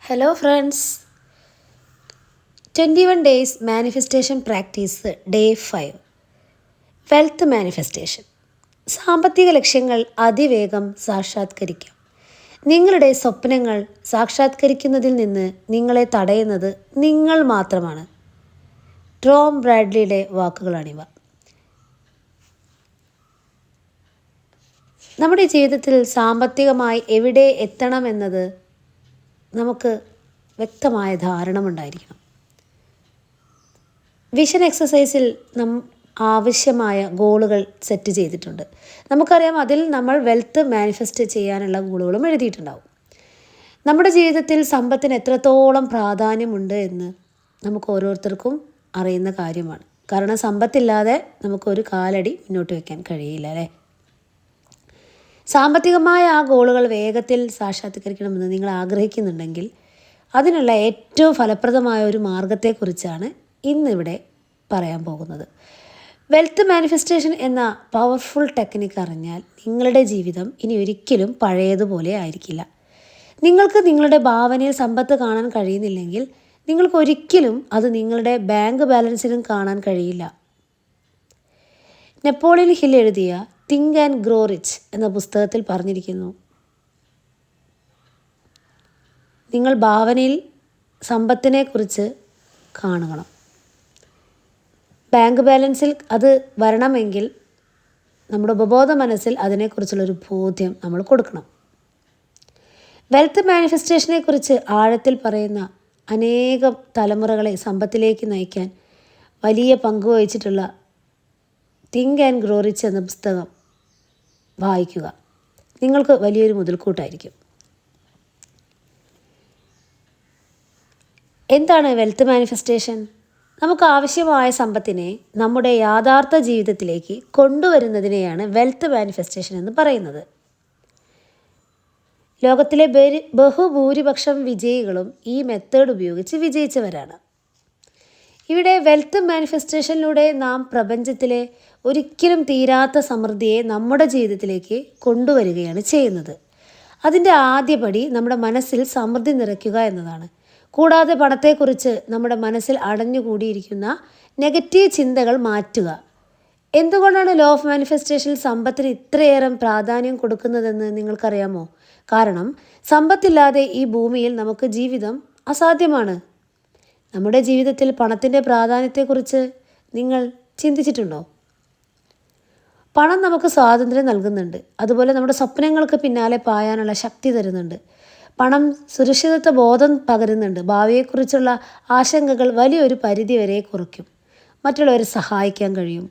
Hello friends, 21 days manifestation practice day 5. Wealth manifestation. സാമ്പത്തിക ലക്ഷ്യങ്ങൾ അതിവേഗം സാക്ഷാത്കരിക്കാം. നിങ്ങളുടെ സ്വപ്നങ്ങൾ സാക്ഷാത്കരിക്കുന്നതിൽ നിന്ന് നിങ്ങളെ തടയുന്നത് നിങ്ങൾ മാത്രമാണ്. ടോം ബ്രാഡ്ലിയുടെ വാക്കുകളാണിവ. നമ്മുടെ ജീവിതത്തിൽ സാമ്പത്തികമായി എവിടെ എത്തണമെന്നത് നമുക്ക് വ്യക്തമായ ധാരണ ഉണ്ടായിരിക്കണം. വിഷൻ എക്സസൈസിൽ ആവശ്യമായ ഗോളുകൾ സെറ്റ് ചെയ്തിട്ടുണ്ട്. നമുക്കറിയാം, അതിൽ നമ്മൾ വെൽത്ത് മാനിഫെസ്റ്റ് ചെയ്യാനുള്ള ഗോളുകളും എഴുതിയിട്ടുണ്ടാവും. നമ്മുടെ ജീവിതത്തിൽ സമ്പത്തിന് എത്രത്തോളം പ്രാധാന്യമുണ്ട് എന്ന് നമുക്ക് ഓരോരുത്തർക്കും അറിയുന്ന കാര്യമാണ്. കാരണം സമ്പത്തില്ലാതെ നമുക്കൊരു കാലടി മുന്നോട്ട് വയ്ക്കാൻ കഴിയില്ല, അല്ലേ? സാമ്പത്തികമായ ആ ഗോളുകൾ വേഗത്തിൽ സാക്ഷാത്കരിക്കണമെന്ന് നിങ്ങൾ ആഗ്രഹിക്കുന്നുണ്ടെങ്കിൽ അതിനുള്ള ഏറ്റവും ഫലപ്രദമായ ഒരു മാർഗത്തെക്കുറിച്ചാണ് ഇന്നിവിടെ പറയാൻ പോകുന്നത്. വെൽത്ത് മാനിഫെസ്റ്റേഷൻ എന്ന പവർഫുൾ ടെക്നിക്ക് അറിഞ്ഞാൽ നിങ്ങളുടെ ജീവിതം ഇനി ഒരിക്കലും പഴയതുപോലെ ആയിരിക്കില്ല. നിങ്ങൾക്ക് നിങ്ങളുടെ ഭാവനയിൽ സമ്പത്ത് കാണാൻ കഴിയുന്നില്ലെങ്കിൽ നിങ്ങൾക്ക് ഒരിക്കലും അത് നിങ്ങളുടെ ബാങ്ക് ബാലൻസിലും കാണാൻ കഴിയില്ല. നെപ്പോളിയൻ ഹിൽ എഴുതിയ തിങ്ക് ആൻഡ് ഗ്രോ റിച്ച് എന്ന പുസ്തകത്തിൽ പറഞ്ഞിരിക്കുന്നു, നിങ്ങൾ ഭാവനയിൽ സമ്പത്തിനെക്കുറിച്ച് കാണണം. ബാങ്ക് ബാലൻസിൽ അത് വരണമെങ്കിൽ നമ്മുടെ ഉപബോധ മനസ്സിൽ അതിനെക്കുറിച്ചുള്ളൊരു ബോധ്യം നമ്മൾ കൊടുക്കണം. വെൽത്ത് മാനിഫെസ്റ്റേഷനെക്കുറിച്ച് ആഴത്തിൽ പറയുന്ന അനേകം തലമുറകളെ സമ്പത്തിലേക്ക് നയിക്കാൻ വലിയ പങ്ക് വഹിച്ചിട്ടുള്ള തിങ്ക് ആൻഡ് ഗ്രോ റിച്ച് എന്ന പുസ്തകം വായിക്കുക. നിങ്ങൾക്ക് വലിയൊരു മുതൽക്കൂട്ടായിരിക്കും. എന്താണ് വെൽത്ത് മാനിഫെസ്റ്റേഷൻ? നമുക്ക് ആവശ്യമായ സമ്പത്തിനെ നമ്മുടെ യഥാർത്ഥ ജീവിതത്തിലേക്ക് കൊണ്ടുവരുന്നതിനെയാണ് വെൽത്ത് മാനിഫെസ്റ്റേഷൻ എന്ന് പറയുന്നത്. ലോകത്തിലെ ബഹുഭൂരിപക്ഷം വിജയികളും ഈ മെത്തേഡ് ഉപയോഗിച്ച് വിജയിച്ചവരാണ്. ഇവിടെ വെൽത്ത് മാനിഫെസ്റ്റേഷനിലൂടെ നാം പ്രപഞ്ചത്തിലെ ഒരിക്കലും തീരാത്ത സമൃദ്ധിയെ നമ്മുടെ ജീവിതത്തിലേക്ക് കൊണ്ടുവരികയാണ് ചെയ്യുന്നത്. അതിൻ്റെ ആദ്യപടി നമ്മുടെ മനസ്സിൽ സമൃദ്ധി നിറയ്ക്കുക എന്നതാണ്. കൂടാതെ പണത്തെക്കുറിച്ച് നമ്മുടെ മനസ്സിൽ അടഞ്ഞുകൂടിയിരിക്കുന്ന നെഗറ്റീവ് ചിന്തകൾ മാറ്റുക. എന്തുകൊണ്ടാണ് ലോ ഓഫ് മാനിഫെസ്റ്റേഷനിൽ സമ്പത്തിന് ഇത്രയേറെ പ്രാധാന്യം കൊടുക്കുന്നതെന്ന് നിങ്ങൾക്കറിയാമോ? കാരണം സമ്പത്തില്ലാതെ ഈ ഭൂമിയിൽ നമുക്ക് ജീവിതം അസാധ്യമാണ്. നമ്മുടെ ജീവിതത്തിൽ പണത്തിൻ്റെ പ്രാധാന്യത്തെക്കുറിച്ച് നിങ്ങൾ ചിന്തിച്ചിട്ടുണ്ടോ? പണം നമുക്ക് സ്വാതന്ത്ര്യം നൽകുന്നുണ്ട്. അതുപോലെ നമ്മുടെ സ്വപ്നങ്ങൾക്ക് പിന്നാലെ പായാനുള്ള ശക്തി തരുന്നുണ്ട്. പണം സുരക്ഷിതത്വ ബോധം പകരുന്നുണ്ട്. ഭാവിയെക്കുറിച്ചുള്ള ആശങ്കകൾ വലിയൊരു പരിധി വരെ കുറയ്ക്കും. മറ്റുള്ളവരെ സഹായിക്കാൻ കഴിയും.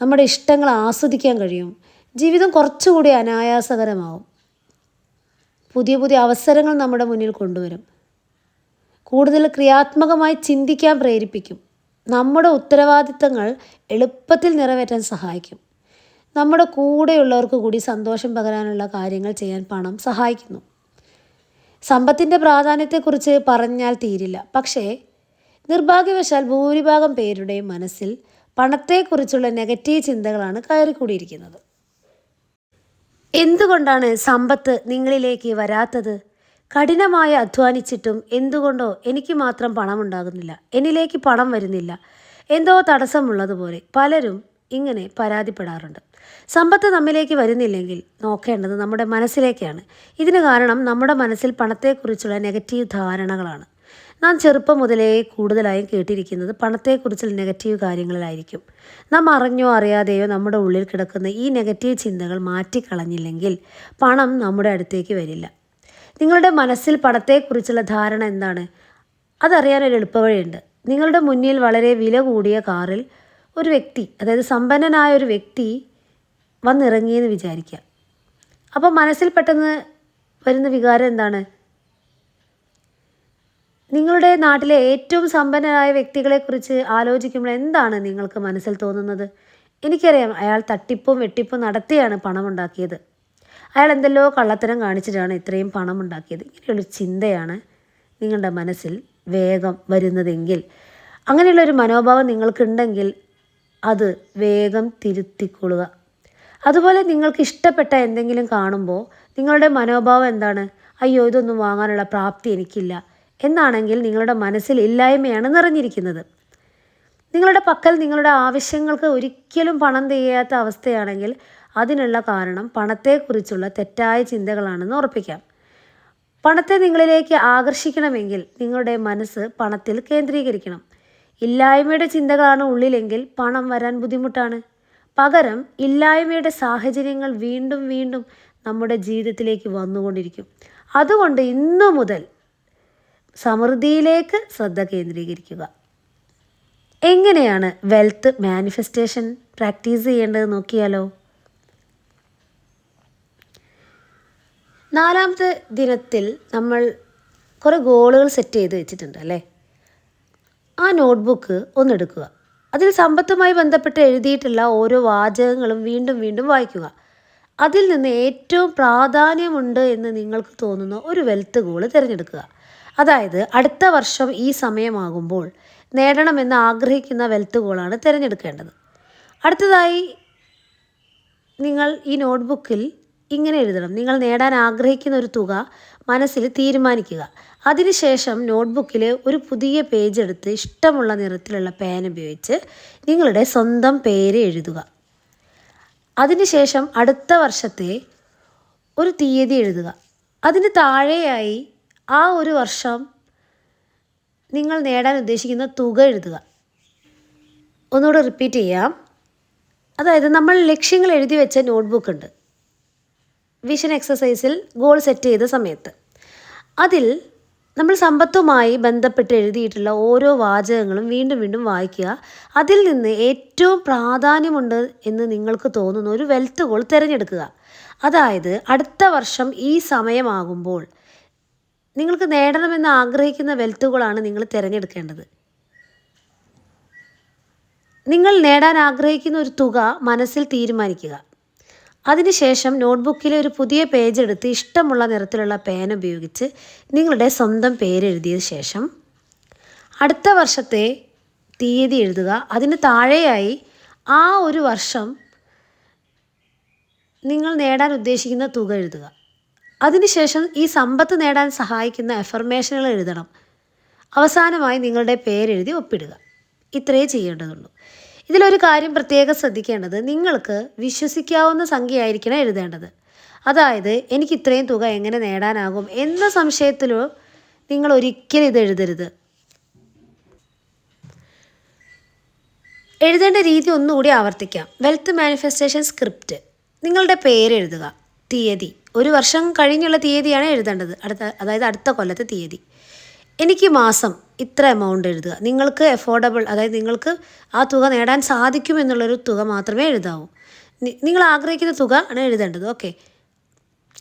നമ്മുടെ ഇഷ്ടങ്ങൾ ആസ്വദിക്കാൻ കഴിയും. ജീവിതം കുറച്ചുകൂടി അനായാസകരമാവും. പുതിയ പുതിയ അവസരങ്ങൾ നമ്മുടെ മുന്നിൽ കൊണ്ടുവരും. കൂടുതൽ ക്രിയാത്മകമായി ചിന്തിക്കാൻ പ്രേരിപ്പിക്കും. നമ്മുടെ ഉത്തരവാദിത്തങ്ങൾ എളുപ്പത്തിൽ നിറവേറ്റാൻ സഹായിക്കും. നമ്മുടെ കൂടെയുള്ളവർക്ക് കൂടി സന്തോഷം പകരാനുള്ള കാര്യങ്ങൾ ചെയ്യാൻ പണം സഹായിക്കുന്നു. സമ്പത്തിൻ്റെ പ്രാധാന്യത്തെക്കുറിച്ച് പറഞ്ഞാൽ തീരില്ല. പക്ഷേ നിർഭാഗ്യവശാൽ ഭൂരിഭാഗം പേരുടെയും മനസ്സിൽ പണത്തെക്കുറിച്ചുള്ള നെഗറ്റീവ് ചിന്തകളാണ് കയറിക്കൂടിയിരിക്കുന്നത്. എന്തുകൊണ്ടാണ് സമ്പത്ത് നിങ്ങളിലേക്ക് വരാത്തത്? കഠിനമായി അധ്വാനിച്ചിട്ടും എന്തുകൊണ്ടോ എനിക്ക് മാത്രം പണമുണ്ടാകുന്നില്ല, എന്നിലേക്ക് പണം വരുന്നില്ല, എന്തോ തടസ്സമുള്ളതുപോലെ പലരും ഇങ്ങനെ പരാതിപ്പെടാറുണ്ട്. സമ്പത്ത് നമ്മിലേക്ക് വരുന്നില്ലെങ്കിൽ നോക്കേണ്ടത് നമ്മുടെ മനസ്സിലേക്കാണ്. ഇതിന് കാരണം നമ്മുടെ മനസ്സിൽ പണത്തെക്കുറിച്ചുള്ള നെഗറ്റീവ് ധാരണകളാണ്. നാം ചെറുപ്പം മുതലേ കൂടുതലായും കേട്ടിരിക്കുന്നത് പണത്തെക്കുറിച്ചുള്ള നെഗറ്റീവ് കാര്യങ്ങളിലായിരിക്കും. നാം അറിഞ്ഞോ അറിയാതെയോ നമ്മുടെ ഉള്ളിൽ കിടക്കുന്ന ഈ നെഗറ്റീവ് ചിന്തകൾ മാറ്റിക്കളഞ്ഞില്ലെങ്കിൽ പണം നമ്മുടെ അടുത്തേക്ക് വരില്ല. നിങ്ങളുടെ മനസ്സിൽ പണത്തെക്കുറിച്ചുള്ള ധാരണ എന്താണ്? അതറിയാനൊരു എളുപ്പവഴിയുണ്ട്. നിങ്ങളുടെ മുന്നിൽ വളരെ വില കൂടിയ കാറിൽ ഒരു വ്യക്തി, അതായത് സമ്പന്നനായ ഒരു വ്യക്തി വന്നിറങ്ങിയെന്ന് വിചാരിക്കുക. അപ്പോൾ മനസ്സിൽ പെട്ടെന്ന് വരുന്ന വികാരം എന്താണ്? നിങ്ങളുടെ നാട്ടിലെ ഏറ്റവും സമ്പന്നരായ വ്യക്തികളെക്കുറിച്ച് ആലോചിക്കുമ്പോൾ എന്താണ് നിങ്ങൾക്ക് മനസ്സിൽ തോന്നുന്നത്? എനിക്കറിയാം, അയാൾ തട്ടിപ്പും വെട്ടിപ്പും നടത്തിയാണ് പണമുണ്ടാക്കിയത്. അയാൾ എന്തെല്ലോ കള്ളത്തരം കാണിച്ചിട്ടാണ് ഇത്രയും പണം ഉണ്ടാക്കിയത്. ഇങ്ങനെയുള്ളൊരു ചിന്തയാണ് നിങ്ങളുടെ മനസ്സിൽ വേഗം വരുന്നതെങ്കിൽ, അങ്ങനെയുള്ളൊരു മനോഭാവം നിങ്ങൾക്കുണ്ടെങ്കിൽ അത് വേഗം തിരുത്തിക്കൊള്ളുക. അതുപോലെ നിങ്ങൾക്ക് ഇഷ്ടപ്പെട്ട എന്തെങ്കിലും കാണുമ്പോൾ നിങ്ങളുടെ മനോഭാവം എന്താണ്? അയ്യോ, ഇതൊന്നും വാങ്ങാനുള്ള പ്രാപ്തി എനിക്കില്ല, എന്നാണെങ്കിൽ നിങ്ങളുടെ മനസ്സിൽ ഇല്ലായ്മയാണ് നിറഞ്ഞിരിക്കുന്നത്. നിങ്ങളുടെ പക്കൽ നിങ്ങളുടെ ആവശ്യങ്ങൾക്ക് ഒരിക്കലും പണം തികയാത്ത അവസ്ഥയാണെങ്കിൽ അതിനുള്ള കാരണം പണത്തെക്കുറിച്ചുള്ള തെറ്റായ ചിന്തകളാണെന്ന് ഉറപ്പിക്കാം. പണത്തെ നിങ്ങളിലേക്ക് ആകർഷിക്കണമെങ്കിൽ നിങ്ങളുടെ മനസ്സ് പണത്തിൽ കേന്ദ്രീകരിക്കണം. ഇല്ലായ്മയുടെ ചിന്തകളാണ് ഉള്ളിലെങ്കിൽ പണം വരാൻ ബുദ്ധിമുട്ടാണ്. പകരം ഇല്ലായ്മയുടെ സാഹചര്യങ്ങൾ വീണ്ടും വീണ്ടും നമ്മുടെ ജീവിതത്തിലേക്ക് വന്നുകൊണ്ടിരിക്കും. അതുകൊണ്ട് ഇന്നു മുതൽ സമൃദ്ധിയിലേക്ക് ശ്രദ്ധ കേന്ദ്രീകരിക്കുക. എങ്ങനെയാണ് വെൽത്ത് മാനിഫെസ്റ്റേഷൻ പ്രാക്ടീസ് ചെയ്യേണ്ടത് നോക്കിയാലോ? 4ാമത്തെ ദിനത്തിൽ നമ്മൾ കുറേ ഗോളുകൾ സെറ്റ് ചെയ്ത് വെച്ചിട്ടുണ്ട് അല്ലേ? ആ നോട്ട്ബുക്ക് ഒന്നെടുക്കുക. അതിൽ സമ്പത്തുമായി ബന്ധപ്പെട്ട് എഴുതിയിട്ടുള്ള ഓരോ വാചകങ്ങളും വീണ്ടും വീണ്ടും വായിക്കുക. അതിൽ നിന്ന് ഏറ്റവും പ്രാധാന്യമുണ്ട് എന്ന് നിങ്ങൾക്ക് തോന്നുന്ന ഒരു വെൽത്ത് ഗോൾ തിരഞ്ഞെടുക്കുക. അതായത് അടുത്ത വർഷം ഈ സമയമാകുമ്പോൾ നേടണമെന്ന് ആഗ്രഹിക്കുന്ന വെൽത്ത് ഗോളാണ് തിരഞ്ഞെടുക്കേണ്ടത്. അടുത്തതായി നിങ്ങൾ ഈ നോട്ട്ബുക്കിൽ ഇങ്ങനെ എഴുതണം. നിങ്ങൾ നേടാൻ ആഗ്രഹിക്കുന്ന ഒരു തുക മനസ്സിൽ തീരുമാനിക്കുക. അതിനുശേഷം നോട്ട്ബുക്കിൽ ഒരു പുതിയ പേജ് എടുത്ത് ഇഷ്ടമുള്ള നിറത്തിലുള്ള പേൻ ഉപയോഗിച്ച് നിങ്ങളുടെ സ്വന്തം പേര് എഴുതുക. അതിനുശേഷം അടുത്ത വർഷത്തെ ഒരു തീയതി എഴുതുക. അതിന് താഴെയായി ആ ഒരു വർഷം നിങ്ങൾ നേടാൻ ഉദ്ദേശിക്കുന്ന തുക എഴുതുക. ഒന്നുകൂടെ റിപ്പീറ്റ് ചെയ്യാം. അതായത് നമ്മൾ ലക്ഷ്യങ്ങൾ എഴുതി വെച്ച നോട്ട്ബുക്ക് ഉണ്ട് വിഷൻ എക്സസൈസിൽ ഗോൾ സെറ്റ് ചെയ്ത സമയത്ത്. അതിൽ നമ്മൾ സമ്പത്തുമായി ബന്ധപ്പെട്ട് എഴുതിയിട്ടുള്ള ഓരോ വാചകങ്ങളും വീണ്ടും വീണ്ടും വായിക്കുക. അതിൽ നിന്ന് ഏറ്റവും പ്രാധാന്യമുണ്ട് എന്ന് നിങ്ങൾക്ക് തോന്നുന്ന ഒരു വെൽത്ത് ഗോൾ തിരഞ്ഞെടുക്കുക. അതായത് അടുത്ത വർഷം ഈ സമയമാകുമ്പോൾ നിങ്ങൾക്ക് നേടണമെന്ന് ആഗ്രഹിക്കുന്ന വെൽത്ത് ഗോളാണ് നിങ്ങൾ തിരഞ്ഞെടുക്കേണ്ടത്. നിങ്ങൾ നേടാൻ ആഗ്രഹിക്കുന്ന ഒരു തുക മനസ്സിൽ തീരുമാനിക്കുക. അതിനുശേഷം നോട്ട്ബുക്കിലെ ഒരു പുതിയ പേജ് എടുത്ത് ഇഷ്ടമുള്ള നിറത്തിലുള്ള പേൻ ഉപയോഗിച്ച് നിങ്ങളുടെ സ്വന്തം പേരെഴുതിയ ശേഷം അടുത്ത വർഷത്തെ തീയതി എഴുതുക. അതിന് താഴെയായി ആ ഒരു വർഷം നിങ്ങൾ നേടാൻ ഉദ്ദേശിക്കുന്ന തുക എഴുതുക. അതിനുശേഷം ഈ സമ്പത്ത് നേടാൻ സഹായിക്കുന്ന അഫർമേഷനുകൾ എഴുതണം. അവസാനമായി നിങ്ങളുടെ പേരെഴുതി ഒപ്പിടുക. ഇത്രയേ ചെയ്യേണ്ടതുള്ളൂ. ഇതിലൊരു കാര്യം പ്രത്യേകം ശ്രദ്ധിക്കേണ്ടത്, നിങ്ങൾക്ക് വിശ്വസിക്കാവുന്ന സംഖ്യയായിരിക്കണം എഴുതേണ്ടത്. അതായത് എനിക്ക് ഇത്രയും തുക എങ്ങനെ നേടാനാകും എന്ന സംശയത്തിലോ നിങ്ങൾ ഒരിക്കലും ഇത് എഴുതരുത്. എഴുതേണ്ട രീതി ഒന്നുകൂടി ആവർത്തിക്കാം. Wealth manifestation script. നിങ്ങളുടെ പേര് എഴുതുക, തീയതി, ഒരു വർഷം കഴിഞ്ഞുള്ള തീയതിയാണ് എഴുതേണ്ടത്. അതായത് അടുത്ത കൊല്ലത്തെ തീയതി. എനിക്ക് മാസം ഇത്ര എമൗണ്ട് എഴുതുക. നിങ്ങൾക്ക് അഫോർഡബിൾ, അതായത് നിങ്ങൾക്ക് ആ തുക നേടാൻ സാധിക്കുമെന്നുള്ളൊരു തുക മാത്രമേ എഴുതാവൂ. നിങ്ങൾ ആഗ്രഹിക്കുന്ന തുക ആണ് എഴുതേണ്ടത്. ഓക്കെ,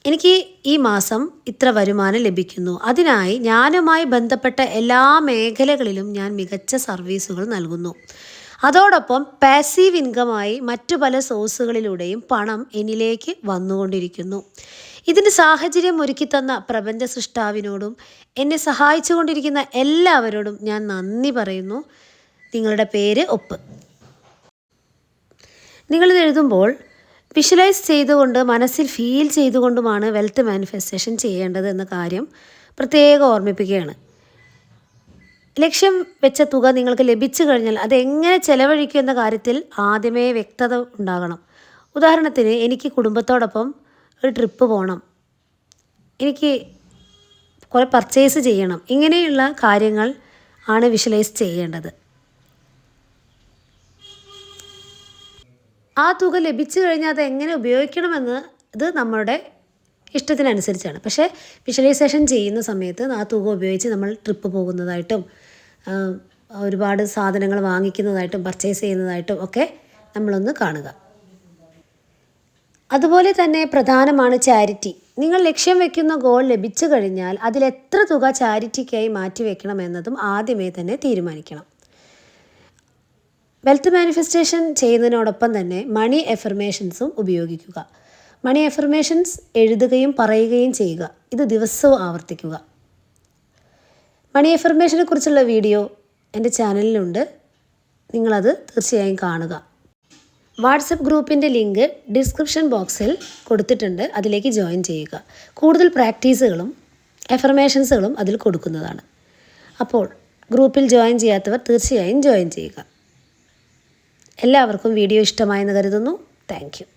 എനിക്ക് ഈ മാസം ഇത്ര വരുമാനം ലഭിക്കുന്നു. അതിനായി ഞാനുമായി ബന്ധപ്പെട്ട എല്ലാ മേഖലകളിലും ഞാൻ മികച്ച സർവീസുകൾ നൽകുന്നു. അതോടൊപ്പം പാസീവ് ഇൻകമായി മറ്റു പല സോഴ്സുകളിലൂടെയും പണം എന്നിലേക്ക് വന്നുകൊണ്ടിരിക്കുന്നു. ഇതിന് സാഹചര്യം ഒരുക്കിത്തന്ന പ്രപഞ്ച സൃഷ്ടാവിനോടും എന്നെ സഹായിച്ചു കൊണ്ടിരിക്കുന്ന എല്ലാവരോടും ഞാൻ നന്ദി പറയുന്നു. നിങ്ങളുടെ പേര്, ഒപ്പ്. നിങ്ങളിത് എഴുതുമ്പോൾ വിഷ്വലൈസ് ചെയ്തുകൊണ്ട് മനസ്സിൽ ഫീൽ ചെയ്തുകൊണ്ടുമാണ് വെൽത്ത് മാനിഫെസ്റ്റേഷൻ ചെയ്യേണ്ടത് എന്ന കാര്യം പ്രത്യേകം ഓർമ്മിപ്പിക്കുകയാണ്. ലക്ഷ്യം വെച്ച തുക നിങ്ങൾക്ക് ലഭിച്ചു കഴിഞ്ഞാൽ അതെങ്ങനെ ചെലവഴിക്കും എന്ന കാര്യത്തിൽ ആദ്യമേ വ്യക്തത ഉണ്ടാകണം. ഉദാഹരണത്തിന്, എനിക്ക് കുടുംബത്തോടൊപ്പം ഒരു ട്രിപ്പ് പോകണം, എനിക്ക് കുറേ പർച്ചേസ് ചെയ്യണം, ഇങ്ങനെയുള്ള കാര്യങ്ങൾ ആണ് വിഷ്വലൈസ് ചെയ്യേണ്ടത്. ആ തുക ലഭിച്ചു കഴിഞ്ഞാൽ അത് എങ്ങനെ ഉപയോഗിക്കണമെന്ന് ഇത് നമ്മുടെ ഇഷ്ടത്തിനനുസരിച്ചാണ്. പക്ഷേ വിഷ്വലൈസേഷൻ ചെയ്യുന്ന സമയത്ത് ആ തുക ഉപയോഗിച്ച് നമ്മൾ ട്രിപ്പ് പോകുന്നതായിട്ടും ഒരുപാട് സാധനങ്ങൾ വാങ്ങിക്കുന്നതായിട്ടും പർച്ചേസ് ചെയ്യുന്നതായിട്ടും ഒക്കെ നമ്മളൊന്ന് കാണുക. അതുപോലെ തന്നെ പ്രധാനമാണ് ചാരിറ്റി. നിങ്ങൾ ലക്ഷ്യം വെക്കുന്ന ഗോൾ ലഭിച്ചു കഴിഞ്ഞാൽ അതിലെത്ര തുക ചാരിറ്റിക്കായി മാറ്റിവെക്കണം എന്നതും ആദ്യമേ തന്നെ തീരുമാനിക്കണം. വെൽത്ത് മാനിഫെസ്റ്റേഷൻ ചെയ്യുന്നതിനോടൊപ്പം തന്നെ മണി എഫർമേഷൻസും ഉപയോഗിക്കുക. മണി എഫർമേഷൻസ് എഴുതുകയും പറയുകയും ചെയ്യുക. ഇത് ദിവസവും ആവർത്തിക്കുക. മണി എഫർമേഷനെ കുറിച്ചുള്ള വീഡിയോ എൻ്റെ ചാനലിലുണ്ട്, നിങ്ങളത് തീർച്ചയായും കാണുക. വാട്സപ്പ് ഗ്രൂപ്പിൻ്റെ ലിങ്ക് ഡിസ്ക്രിപ്ഷൻ ബോക്സിൽ കൊടുത്തിട്ടുണ്ട്, അതിലേക്ക് ജോയിൻ ചെയ്യുക. കൂടുതൽ പ്രാക്ടീസുകളും എഫർമേഷൻസുകളും അതിൽ കൊടുക്കുന്നതാണ്. അപ്പോൾ ഗ്രൂപ്പിൽ ജോയിൻ ചെയ്യാത്തവർ തീർച്ചയായും ജോയിൻ ചെയ്യുക. എല്ലാവർക്കും വീഡിയോ ഇഷ്ടമായെന്ന് കരുതുന്നു. Thank you.